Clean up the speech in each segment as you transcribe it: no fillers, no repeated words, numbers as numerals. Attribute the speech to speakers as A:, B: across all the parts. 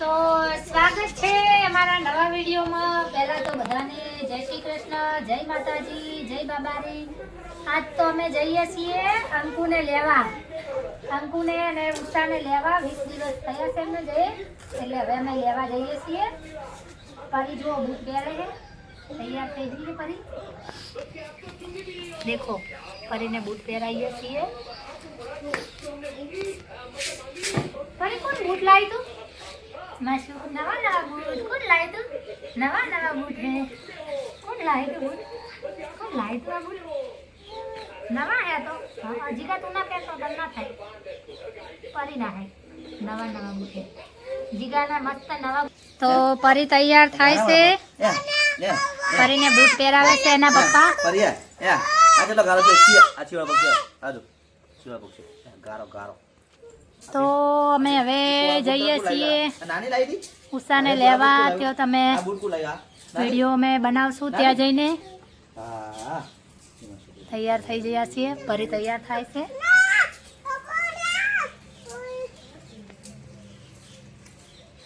A: તો સ્વાગત છે અમારા નવા વિડીયોમાં. પહેલા તો બધાને જય શ્રી કૃષ્ણ, જય માતાજી, જય બાબારી. આજ તો અમે જઈએ છીએ અંકુને લેવા. અંકુને અને ઉષાને લેવા 20 દિવસ થયા છે એમને જઈએ, એટલે હવે અમે લેવા જઈએ છીએ. પરી જો બૂટ પહેરે છે, તૈયાર થઈ જઈએ પરી. દેખો પરીને બૂટ પહેરાવીએ છીએ. પરી કોણ બૂટ લાવી તું? માસુ નવા બૂટ કોણ લાવી તું? નવા બૂટ હે. કોણ લાવી તું બૂટ? કોણ લાવી તું આ બૂટ? નવા હે તો હજી કા તું ના પહેરતો તો ના થાય. પરી ના હે નવા બૂટ હે. જીગાના મસ્ત નવા. તો પરી તૈયાર થાય છે. પરીને બૂટ પહેરાવે છે એના પપ્પા.
B: પરી આ ચલો ગારો છે આ ચીવા પક્ષી આજો ચીવા પક્ષી ગારો
A: તો અમે હવે જઈએ છીએ
B: નાની લાવી દી
A: ઉષાને લેવા. તો તમે
B: આ બૂટ કો લાવ્યા
A: વિડીયો અમે બનાવશું ત્યાં જઈને.
B: હા
A: તૈયાર થઈ ગયા છીએ. પરી તૈયાર થાય છે.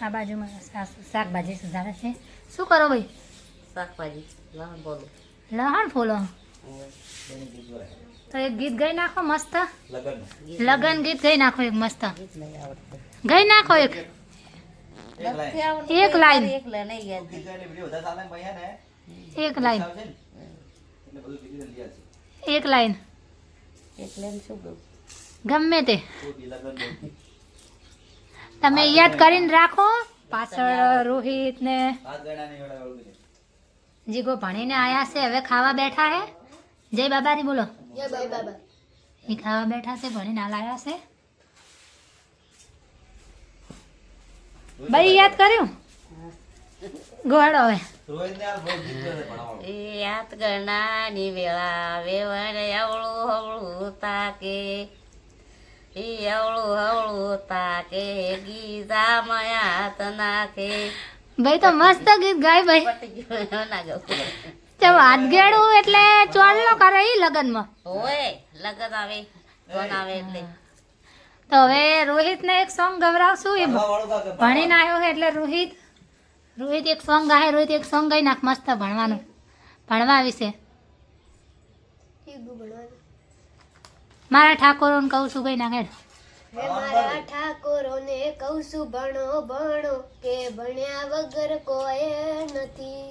A: આ બાજુમાં સાસુ શાકભાજી સુધારે છે. શું કરો ભાઈ?
C: શાકભાજી લહણ બોલું
A: લહણ ફૂલો. તો એક ગીત ગાઈ નાખો મસ્ત. લગન ગીત ગાઈ નાખો એક મસ્ત.
C: નહીં આવડતું
A: ગાઈ નાખો એક એક લાઈન.
C: એકલે નહીં યાદ
A: એક લાઈન એક લાઈન
C: એકલે શું ગયું
A: ગમે તે તમે યાદ કરીને રાખો. પાછળ રોહિત ને જીગો ભણીને આયા છે, હવે ખાવા બેઠા હે. જય બાબારી બોલો.
C: જય બાબા
A: એ ખાવા બેઠા છે, ભણીને હાલ આયા છે. ભાઈ યાદ કર્યું ગોળો હવે.
C: એ યાદ કરનાની વેળા વેવણ અવળું હવળું તાકે એ અવળું તાકે ગીતા મયાત નાખે.
A: ભાઈ તો મસ્ત ગીત ગાય ભાઈ.
C: પટી ગયું ના ગયું
A: ચાલો હાથ ગેડું એટલે ચોળલો કરે ઈ લગનમાં.
C: હોય લગન આવે ફોન આવે એટલે
A: તો હવે રોહિતને એક સોંગ ગવરાવશું. એ ભણીને આવ્યો છે એટલે રોહિત એક સોંગ ગાય. રોહિત એક સોંગ ગાઈ નાખ મસ્ત ભણવાનું, ભણવા વિશે. મારા ઠાકોરોને કહું છું ગઈ નાખ.
D: મારા ઠાકોરોને કહું છું ભણો ભણો કે ભણ્યા વગર કોઈ નથી.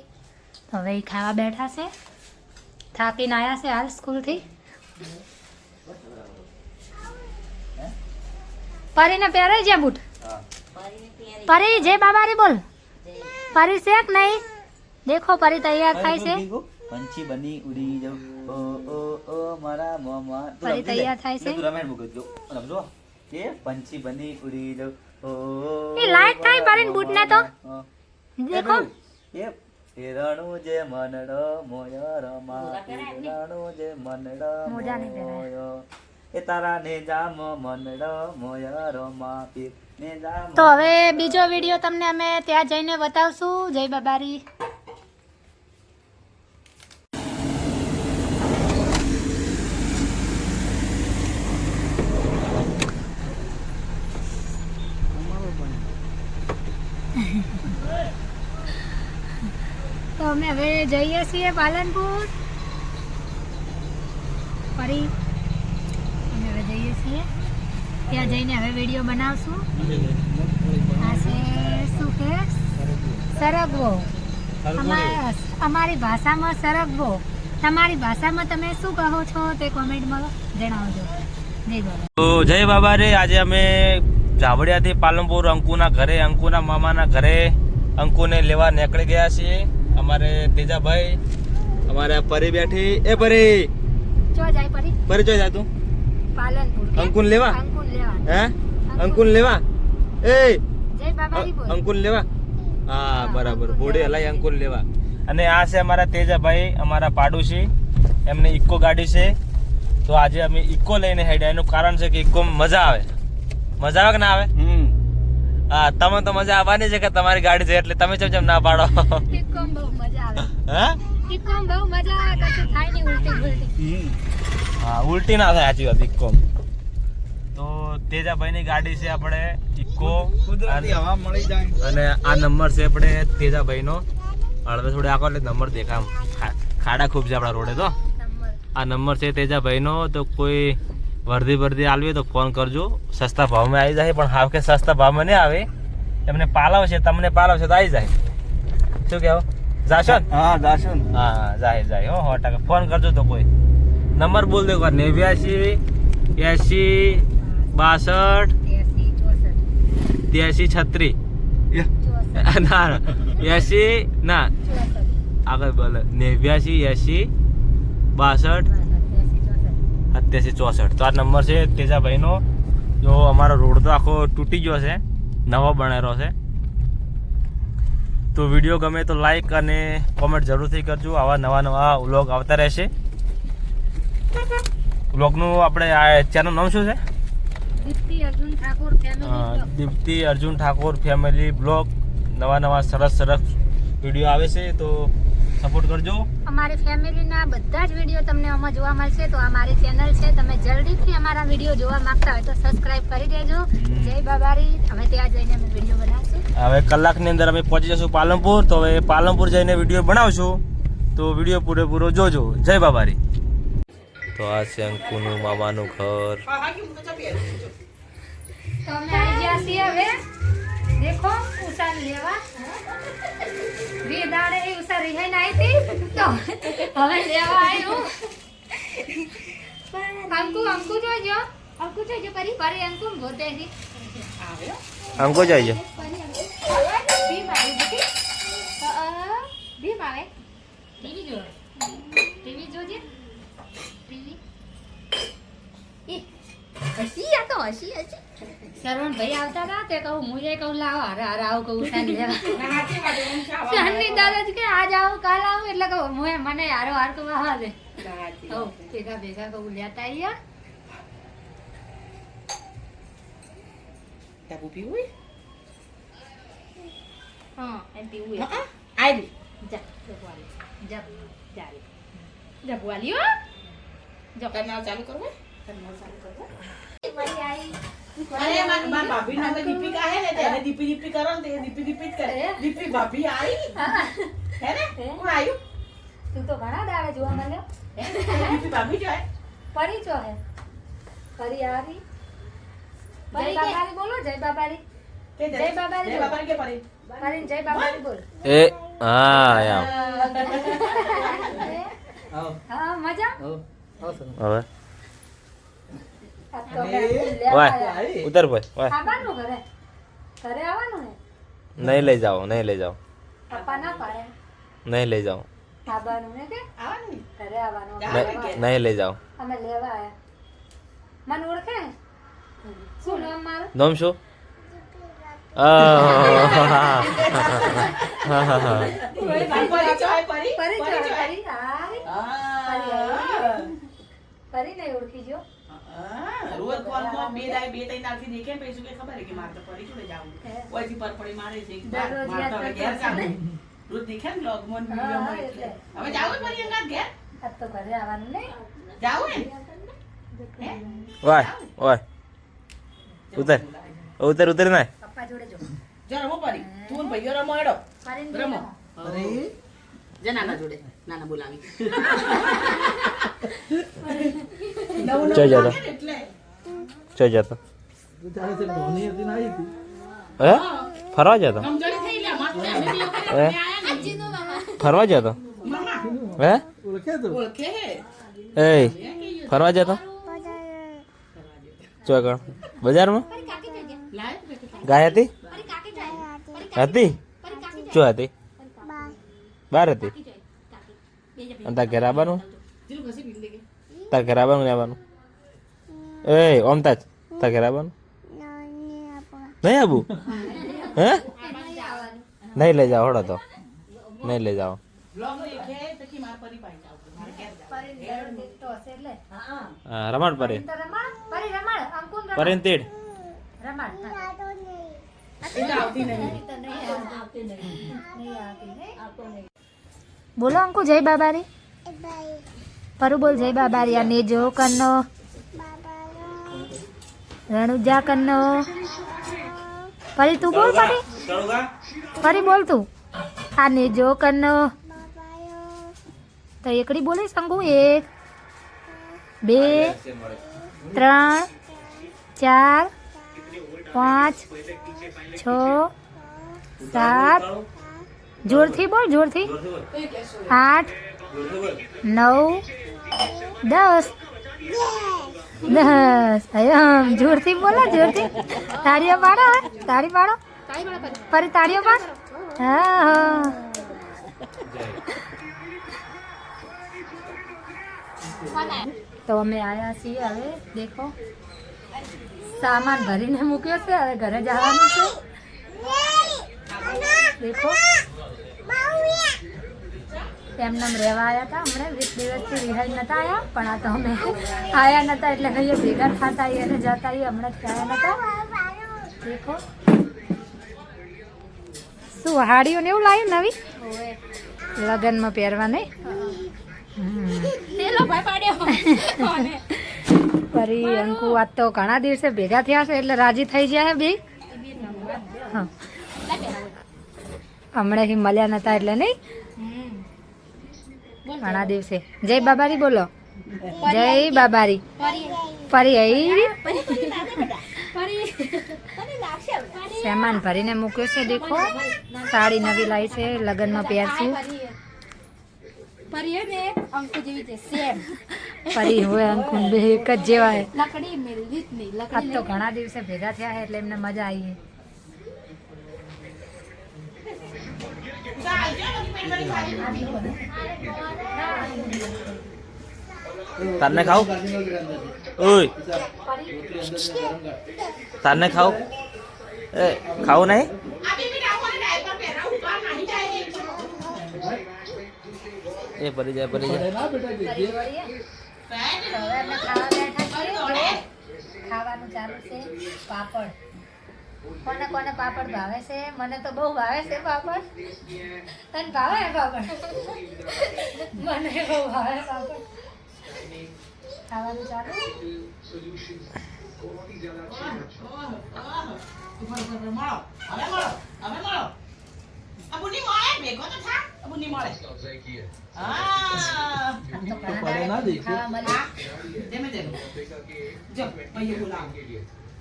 A: હવે એ ખાવા બેઠા છે. થાકીને આવ્યા છે હાલ સ્કૂલથી. પરીને પહેરાઈ જ્યાં બૂટ. પરી જય બાબારી બોલ. પરી છે કે નહીં? દેખો પરી તૈયાર થાય છે.
B: પંછી બની ઉડી જાવ ઓ ઓ ઓ મારા મામા.
A: પરી તૈયાર થાય છે.
B: તું રમેણ મુકજો રમજો કે પંછી બની ઉડી જાવ ઓ
A: એ લાઈટ થાય પરીને બૂટ ને તો દેખો.
B: એ હિરણું જે મનડો મોયો રમા હિરણું જે મનડો
A: મોજા નહીં પહેરાય.
B: મોયો એ તારા ને જામ મનડો મોયો રમા પીર ને જામ.
A: તો હવે બીજો વિડીયો તમને અમે ત્યાં જઈને બતાવશું. જય બાબારી. તો અમે હવે જઈએ છીએ પાલનપુર. ફરી અમે હવે જઈએ છીએ ત્યાં જઈને હવે વિડીયો બનાવશું. આ છે શું કે સરગવો. અમારી ભાષામાં સરગવો. તમારી ભાષામાં તમે શું કહો છો તે કોમેન્ટમાં જણાવજો. જય બાબા.
E: તો જય બાબા રે. આજે અમે ઝાવડિયાથી પાલનપુર અંકુના ઘરે, અંકુના મામાના ઘરે અંકુને લેવા નીકળી ગયા છીએ. અમારે તેજાભાઈ, અમારે પરી બેઠી. એ પરી
A: ચો જાય પરી.
E: પરી ચો જા તું?
A: પાલનપુર.
E: અંકુન લેવા?
A: અંકુન લેવા.
E: હે અંકુન લેવા? એ
A: જય બાબારી બોલ.
E: અંકુન લેવા? હા બરાબર. બોડી હલાઈ અંકુન લેવા. અને આ છે અમારા તેજાભાઈ, અમારા પાડોશી. એમને ઇકો ગાડી છે. તો આજે અમે ઇકો લઈને હેડ્યા. એનું કારણ છે કે ઇકો મજા આવે. મજા આવે કે ના આવે? હા તમે તો મજા આવવાની છે કે તમારી ગાડી છે એટલે તમે જેમ ના પાડો.
A: ઇકોમ બહુ મજા આવે.
E: હે
A: ઇકોમ બહુ મજા આવે. કશું થાય નહીં ઉલટી.
E: હા ઉલટી ના થાય. સાચી વાત. ઇકો તો તેજાભાઈની ગાડી છે આપણે ઇકો ઇકો
B: કુદરતી હવા મળી જાય.
E: અને આ નંબર છે આપણે તેજાભાઈનો. હળવે થોડે આખો એટલે નંબર દેખામ ખાડા ખૂબ છે આપણા રોડે. તો આ નંબર છે તેજાભાઈનો. તો કોઈ વર્ધી આલવી હોય તો ફોન કરજો. સસ્તા ભાવમાં આવી જાય, પણ હાવ કે સસ્તા ભાવમાં નહીં આવે. એમને પાલાવશે, તમને પાલાવશે તો આવી જાય. શું કહેવું જાશો ને?
B: હા જાશું ને.
E: હા જાય હો 100%. ફોન કરજો તો કોઈ. નંબર બોલ દો 89 80 62 83 36. ના 80 ના આગળ બોલે 89 80 62 87 64. તો આ નંબર છે તેજાભાઈનો. જો અમારો રોડ તો આખો તૂટી ગયો છે, નવો બનેલો છે. તો વિડીયો ગમે તો લાઈક અને કોમેન્ટ જરૂરથી કરજો. આવા નવા વ્લોગ આવતા રહેશે. વ્લોગનું આપણે આ ચેનલ નામ શું છે? Deepti Arjun Thakor family blog. નવા સરસ વિડીયો આવે છે, તો સપોર્ટ કરજો.
A: અમારી ફેમિલીના બધા જ વિડીયો તમને આમાં જોવા મળશે. તો આ મારી ચેનલ છે, તમે જલ્દીથી અમારા વિડીયો જોવા માંગતા હોય તો સબસ્ક્રાઇબ કરી દેજો. જય બાબારી. અમે ત્યાં જઈને અમે વિડીયો બનાવશું.
E: હવે કલાકની અંદર અમે પહોંચી જશું પાલનપુર. તો હવે પાલનપુર જઈને વિડીયો બનાવશું. તો વિડીયો પૂરેપૂરો જોજો. જય બાબારી. તો આ છે અંકુનું મામાનું ઘર.
A: તો અમે આવી ગયા છીએ હવે. દેખો ઉષા લેવા. બે દાડે ઉષા રિહાઈને આવી હતી, તો હવે લેવા આવ્યું. અંકુ જોજો પરી અંકુ ગોતે છે.
E: અંકો જાય
A: ભીમ આવી હતી. ભીમ આવે. ટીવી જોજે. હસી સરવણ ભાઈ આવતા હતા તે કહું હું કહું લાવો હારે આવું કહું ઉઠાને લેવા. સહનની દાદા કે આજ આવું કાલ આવું એટલે કહું મને હારો હાર કહું હા દે ભેગા કહું લેતા આવીએ. હા એમ પીવું જપવાલી હો. ચાલુ કરવો.
F: અરે માર ભાભી નામ દીપિકા હે ને તેને દીપી કરો ને તે દીપી જ કરે. દીપી ભાભી આવી હે ને કોણ આવ્યું?
A: તું તો ઘણા દાડે જોવા મળ્યો.
F: દીપી ભાભી જો હે
A: પરી જો હે પરી આવી. જય બાબારી બોલો. જય બાબારી.
F: કે જય બાબારી કે પરી
A: પરી જય બાબારી બોલ.
E: એ હા યાર
A: હા મજા.
E: હવે વાય ઉતર ભાઈ વાય.
A: આવવાનું ઘરે આવવાનું ને.
E: નહીં લઈ જાઓ
A: પપ્પા ના પાડે.
E: નહીં લઈ જાઓ
A: આવવાનું ને કે
F: આવવાનું
A: ઘરે આવવાનું.
E: નહીં લઈ જાઓ.
A: અમે લેવા આયા. મને ઓળખે? શું નામ મારું?
E: નામ શું?
F: પરી જો હે પરી
A: પરી
F: પરી જો હે.
A: પરી હાય. પરી નહીં ઓળખી જો.
F: રોજ કોલમાં બે ત્રણ દાડથી દેખે ને પછી કે ખબર હે કે મારે તો પરી જોડે જાવું. ઓયથી પર પડી મારે છે એક વાર.
A: દરરોજ
F: મારે તો હવે ઘેર
A: યાદ કરતા
F: જાવું. રોજ દેખે ને બ્લોગમાં ને વિડીયોમાં એટલે. હવે જાવું ને પરી અંગાત ઘેર?
A: આજ તો ઘરે આવવાનું નહીં.
F: જાવું ને? હે?
E: વાય ઉતર ના.
A: પપ્પા જોડે જો.
F: જો રમો પરી. તું ને ભાઈઓ રમો હેડો.
A: પરીને
F: રમો.
A: જોડે.
F: જે નાના જોડે. નાના બોલાવી.
E: ચો જતો
F: એટલે
E: હે ફરવા જતો
F: સમજણી થઈ લે મસ્ત અમે બી લોકો
E: હે ફરવા જતો હે
F: ઓળખે હે
E: એ ફરવા જતો ચોકણ બજારમાં
F: લાય
E: ગાય હતી ચો હતી બાર હતી અને તાર ઘરે આવવાનું
F: જીલું ઘસી પી લે કે
E: તાર ઘરે આવવાનું આવવાનું એ ઓમતા જ તાર ઘરે આવવાનું નહીં આવું હે નહીં લઈ જાઓ હળો તો નહીં લઈ જાઓ
F: બ્લોગ દેખે તો કે માર પરી પાઈ જાવ મારે ઘેર જાવ
A: પરીને ઘરે દેખતો હશે એટલે.
E: હા રમાડ પરે
A: તો રમાડ. પરી રમાડ. અંકુન રમાડ.
E: પરે તેડ
A: રમાડ.
F: એ તો આવતી નહીં
A: બોલો અંકુ જય બાબારી. પરુ બોલ જય બાબારી. અને જો કન્નો રણુજા કન્નો પરી તું બોલ પરી પરી બોલ તું આને જો કન્નો તો એકડી બોલીશ અંકુ 1 2 3 4 5 6 7 જોરથી બોલ જોરથી 8 9 10 10 જોરથી બોલો જોરથી તાળીઓ પાડો તાળી પાડો ફરી તાળીઓ પાડ હા તો અમે આવ્યા છીએ હવે દેખો સામાન ભરીને મૂક્યો છે હવે ઘરે જવાનું છે દેખો એમને રહેવા આવ્યા હતા હમણાં 20 દિવસથી રિહાઈ નતા આવ્યા પણ આ તો અમે આવ્યા નતા એટલે કહીએ ભેગા થતા આવીએ અને જતા આવીએ હમણાં જ આવ્યા નતા દેખો શું હાડીઓ ને એવું લાવ્યું નવી લગ્નમાં પહેરવા નહીં પરી અંકુ આજ તો ઘણા દિવસે ભેગા થયા છે એટલે રાજી થઈ ગયા બે હમણાં મળ્યા નતા એટલે નહીં ઘણા દિવસે જય બાબારી બોલો જય બાબારી પરી આવી સામાન ભરીને મૂક્યો છે દેખો સાડી નવી લાવી છે લગ્નમાં પહેરશું પરી હોય અંકુ બે એક જ જેવા હે આજ તો ઘણા દિવસે ભેગા થયા છે એટલે એમને મજા આવી
E: તારને ખાવ ઓય તારને ખાવ એ ખાવ નહીં એ ભરી જાય
A: ખાવાનું ચાલુ છે પાપડ કોને કોને પાપડ ભાવે છે મને તો બહુ ભાવે છે પાપડ તને ભાવે પાપડ મને બહુ ભાવે પાપડ ખાવાનું ચાલુ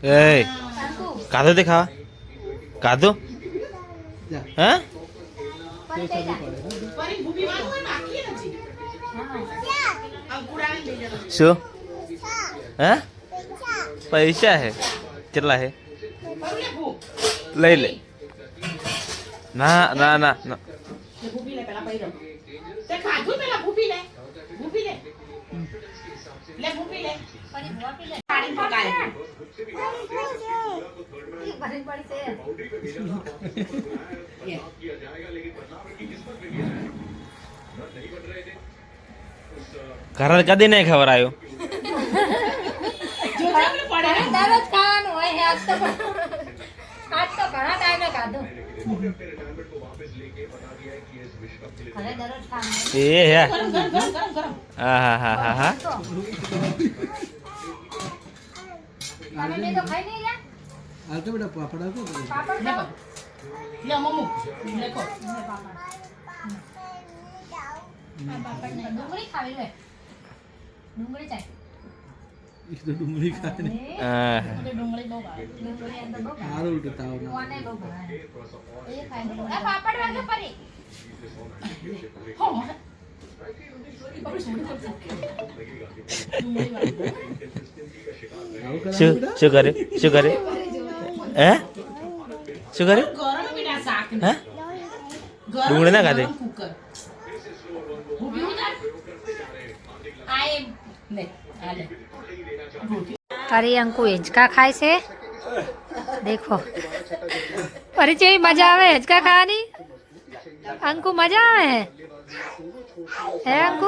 E: એ કાધો તે ખાવા કાધો હા શું હે પૈસા હે કેટલા હે લઈ લે ના ના ના ના ઘર કદી નહીં ખવડાયો એ હે હા હા હા હા હા
A: ડુંગળી ખાવી લે ડુંગળી ચાય
F: ડુંગળી ખાય ને
A: ડુંગળી બહુ ભાવે ડુંગળી અંદર બહુ ભાવે
F: સારું ઉઠતા
A: કોને બહુ ભાવે એ ખાઈ લે આ પાપડ વાગે પરી
E: શું કરે હે શું કરે હે ડુંગળી ના ખાધે
A: અરે અંકુ હિંચકા ખાય છે દેખો પરિચય મજા આવે હિંચકા ખાવાની અંકુ મજા આવે હે અંકુ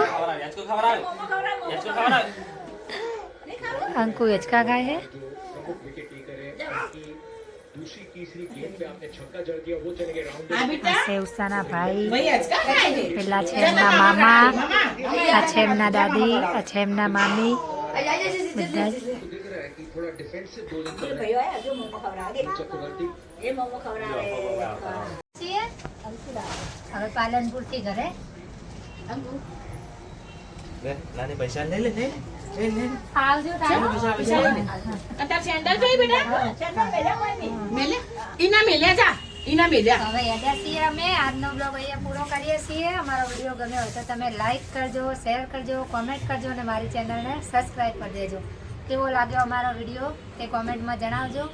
A: અંકુ હિંચકા ખાય છે સેવસાના ભાઈ પેલા છે એમના મામા આ છે એમના દાદી આ છે એમના મામી બધા જ
F: ભાઈઓ આયા જો મોમો ખવડાવે એ મોમો ખવડાવે
A: છીએ હવે પાલનપુર થી ઘરે
E: લે નાની પૈસા લે લે લે લે લે
A: આવજો ટાઈમ
F: અત્યારે સેન્ડલ જોઈ બેટા સેન્ડલ મેલ્યા કોઈ નહીં મેલ્યા ઈના મેલ્યા જા ઈના મેલ્યા
A: હવે યાદા છીએ અમે આજનો બ્લોગ અહીંયા પૂરો કરીએ છીએ અમારો વિડીયો ગમ્યો હોય તો તમે લાઈક કરજો શેર કરજો કોમેન્ટ કરજો અને મારી ચેનલને સબસ્ક્રાઈબ કરી દેજો કેવો લાગ્યો અમારો વિડીયો તે કોમેન્ટમાં જણાવજો